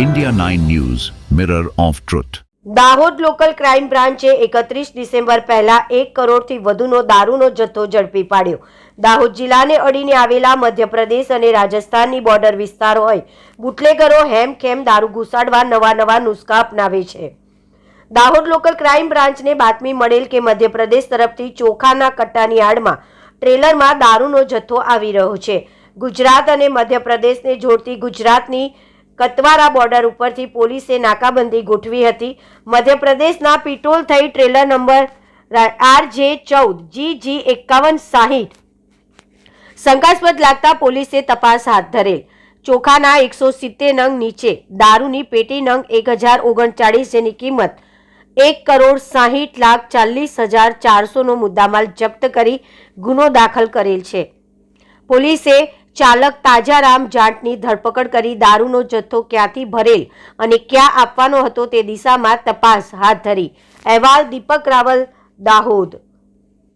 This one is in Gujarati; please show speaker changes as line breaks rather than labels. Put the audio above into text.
India 9 News, Mirror of Truth.
Dahod local crime બ્રાન્ચે 31 ડિસેમ્બર પહેલા 1 કરોડથી વધુનો દારૂનો જથ્થો ઝડપી પાડ્યો. દાહોદ જિલ્લાને અડીને આવેલા મધ્યપ્રદેશ અને રાજસ્થાનની બોર્ડર વિસ્તાર હોય, બુટલેગરો હેમખેમ દારૂ ઘુસાડવા નવા નુસ્ખા અપનાવે છે. દાહોદ લોકલ ક્રાઇમ બ્રાન્ચને બાતમી મળેલ કે મધ્યપ્રદેશ તરફથી ચોખાના કટ્ટાની આડમાં ટ્રેલરમાં દારૂનો જથ્થો આવી રહ્યો છે. ગુજરાત અને મધ્યપ્રદેશને જોડતી ગુજરાતની કતવારા બોર્ડર ઉપરથી પોલીસે નાકાબંધી ગોઠવી હતી. મધ્યપ્રદેશના પિટોલ થઈ ટ્રેલર નંબર RJ14 GG5160 શંકાસ્પદ લાગતા પોલીસે તપાસ હાથ ધરેલ. ચોખાના 170 નંગ નીચે દારૂની પેટી નંગ 1039 જેની કિંમત 1,60,40,400 નો મુદ્દામાલ જપ્ત કરી ગુનો દાખલ કરેલ છે. પોલીસે ચાલક તાજારામ જાટની ધરપકડ કરી દારૂનો જથ્થો ક્યાંથી ભરેલ અને ક્યાં આપવાનો હતો તે દિશામાં તપાસ હાથ ધરી. અહેવાલ દીપક રાવલ, દાહોદ.